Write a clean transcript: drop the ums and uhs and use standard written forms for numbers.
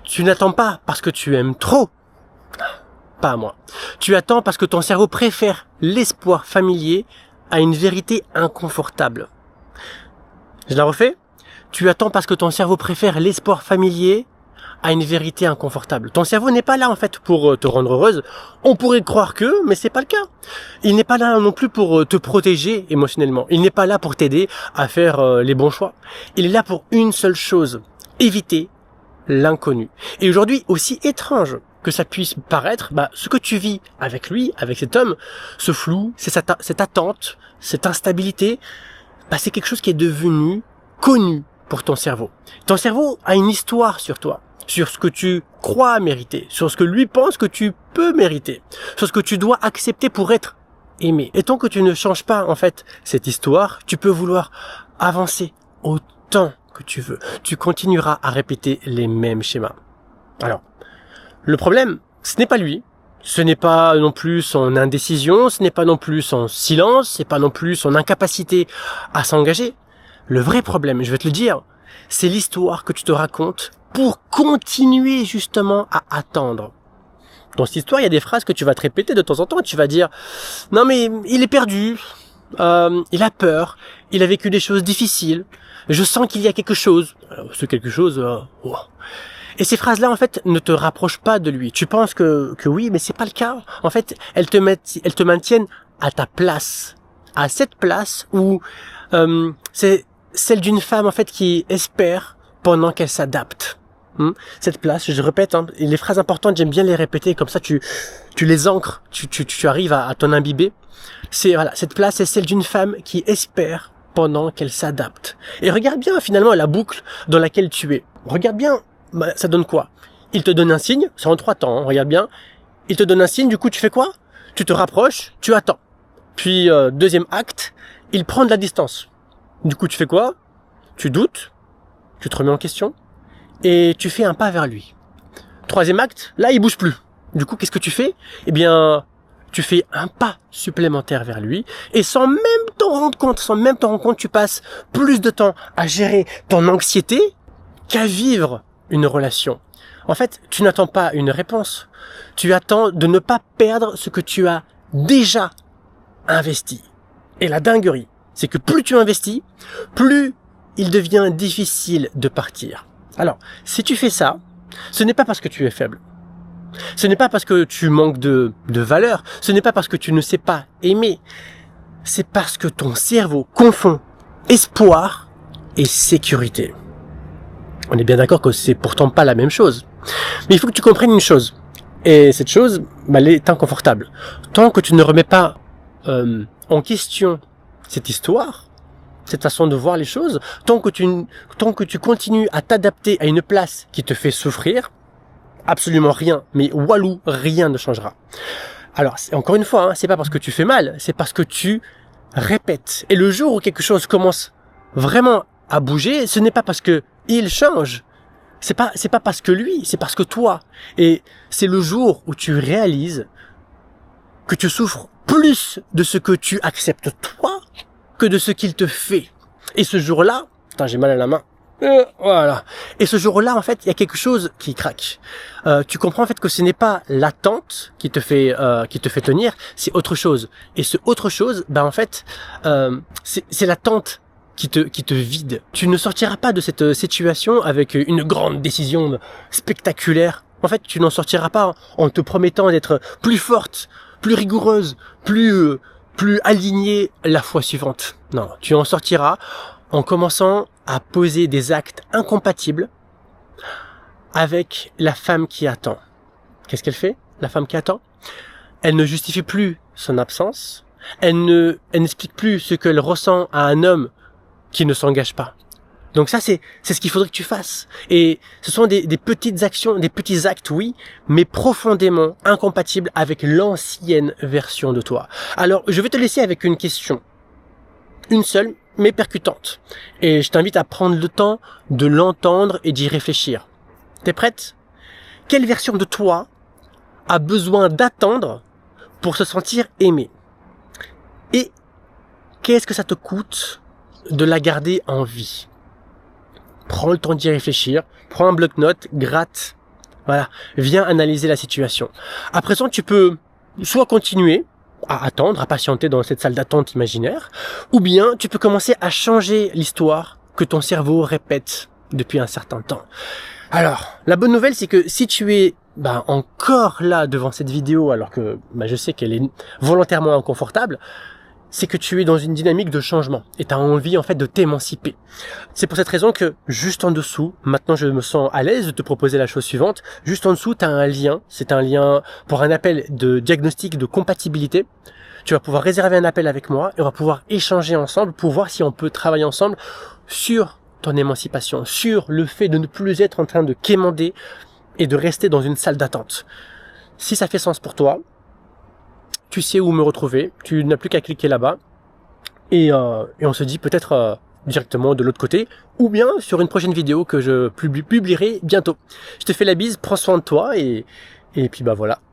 Tu n'attends pas parce que tu aimes trop. Pas à moi. Tu attends parce que ton cerveau préfère l'espoir familier à une vérité inconfortable. Je la refais. Tu attends parce que ton cerveau préfère l'espoir familier à une vérité inconfortable. Ton cerveau n'est pas là en fait pour te rendre heureuse. On pourrait croire que, mais c'est pas le cas. Il n'est pas là non plus pour te protéger émotionnellement. Il n'est pas là pour t'aider à faire les bons choix. Il est là pour une seule chose, éviter l'inconnu. Et aujourd'hui, aussi étrange que ça puisse paraître, ce que tu vis avec lui, avec cet homme, ce flou, cette attente, cette instabilité, c'est quelque chose qui est devenu connu pour ton cerveau. Ton cerveau a une histoire sur toi, sur ce que tu crois mériter, sur ce que lui pense que tu peux mériter, sur ce que tu dois accepter pour être aimé. Et tant que tu ne changes pas, en fait, cette histoire, tu peux vouloir avancer autant que tu veux. Tu continueras à répéter les mêmes schémas. Alors, le problème, ce n'est pas lui, ce n'est pas non plus son indécision, ce n'est pas non plus son silence, ce n'est pas non plus son incapacité à s'engager. Le vrai problème, je vais te le dire, c'est l'histoire que tu te racontes pour continuer justement à attendre. Dans cette histoire, il y a des phrases que tu vas te répéter de temps en temps. Tu vas dire « Non mais il est perdu, il a peur, il a vécu des choses difficiles, je sens qu'il y a quelque chose. » Ce quelque chose... wow. Et ces phrases-là, en fait, ne te rapprochent pas de lui. Tu penses que oui, mais c'est pas le cas. En fait, elles te maintiennent à ta place. À cette place où c'est celle d'une femme, en fait, qui espère pendant qu'elle s'adapte. Cette place, je répète, les phrases importantes, j'aime bien les répéter, comme ça tu les ancres, tu arrives à t'en imbiber. Cette place est celle d'une femme qui espère pendant qu'elle s'adapte. Et regarde bien finalement la boucle dans laquelle tu es. Regarde bien, ça donne quoi? Il te donne un signe, c'est en 3 temps, regarde bien. Il te donne un signe, du coup tu fais quoi? Tu te rapproches, tu attends. Puis deuxième acte, il prend de la distance. Du coup tu fais quoi? Tu doutes, tu te remets en question et tu fais un pas vers lui. Troisième acte, là il bouge plus. Du coup qu'est-ce que tu fais? Eh bien, tu fais un pas supplémentaire vers lui et sans même t'en rendre compte, tu passes plus de temps à gérer ton anxiété qu'à vivre une relation. En fait, tu n'attends pas une réponse. Tu attends de ne pas perdre ce que tu as déjà investi. Et la dinguerie, c'est que plus tu investis, plus il devient difficile de partir. Alors, si tu fais ça, ce n'est pas parce que tu es faible. Ce n'est pas parce que tu manques de valeur. Ce n'est pas parce que tu ne sais pas aimer. C'est parce que ton cerveau confond espoir et sécurité. On est bien d'accord que c'est pourtant pas la même chose. Mais il faut que tu comprennes une chose. Et cette chose, elle est inconfortable. Tant que tu ne remets pas en question cette histoire, cette façon de voir les choses, tant que tu continues à t'adapter à une place qui te fait souffrir, absolument rien, mais walou, rien ne changera. Alors, encore une fois, c'est pas parce que tu fais mal, c'est parce que tu répètes. Et le jour où quelque chose commence vraiment à bouger, ce n'est pas parce que il change. C'est pas parce que lui, c'est parce que toi. Et c'est le jour où tu réalises que tu souffres plus de ce que tu acceptes toi que de ce qu'il te fait. Et ce jour-là, putain, j'ai mal à la main. Voilà. Et ce jour-là, en fait, il y a quelque chose qui craque. Tu comprends en fait que ce n'est pas l'attente qui te fait tenir, c'est autre chose. Et ce autre chose, en fait, c'est l'attente qui te vide. Tu ne sortiras pas de cette situation avec une grande décision spectaculaire. En fait, tu n'en sortiras pas en te promettant d'être plus forte, plus rigoureuse, plus alignée la fois suivante. Non, tu en sortiras en commençant à poser des actes incompatibles avec la femme qui attend. Qu'est-ce qu'elle fait, la femme qui attend? Elle ne justifie plus son absence. Elle n'explique plus ce qu'elle ressent à un homme qui ne s'engage pas. Donc ça, c'est ce qu'il faudrait que tu fasses. Et ce sont des petites actions, des petits actes, oui, mais profondément incompatibles avec l'ancienne version de toi. Alors, je vais te laisser avec une question. Une seule, mais percutante. Et je t'invite à prendre le temps de l'entendre et d'y réfléchir. T'es prête? Quelle version de toi a besoin d'attendre pour se sentir aimé? Et qu'est-ce que ça te coûte de la garder en vie? Prends le temps d'y réfléchir, prends un bloc-notes, gratte Voilà, viens analyser la situation. À présent, tu peux soit continuer à attendre, à patienter dans cette salle d'attente imaginaire, ou bien tu peux commencer à changer l'histoire que ton cerveau répète depuis un certain temps. Alors, la bonne nouvelle, c'est que si tu es encore là devant cette vidéo, alors que je sais qu'elle est volontairement inconfortable, c'est que tu es dans une dynamique de changement et tu as envie en fait de t'émanciper. C'est pour cette raison que juste en dessous, maintenant je me sens à l'aise de te proposer la chose suivante, juste en dessous tu as un lien, c'est un lien pour un appel de diagnostic de compatibilité. Tu vas pouvoir réserver un appel avec moi et on va pouvoir échanger ensemble pour voir si on peut travailler ensemble sur ton émancipation, sur le fait de ne plus être en train de quémander et de rester dans une salle d'attente. Si ça fait sens pour toi, tu sais où me retrouver, tu n'as plus qu'à cliquer là-bas et on se dit peut-être directement de l'autre côté ou bien sur une prochaine vidéo que je publierai bientôt. Je te fais la bise, prends soin de toi et puis voilà.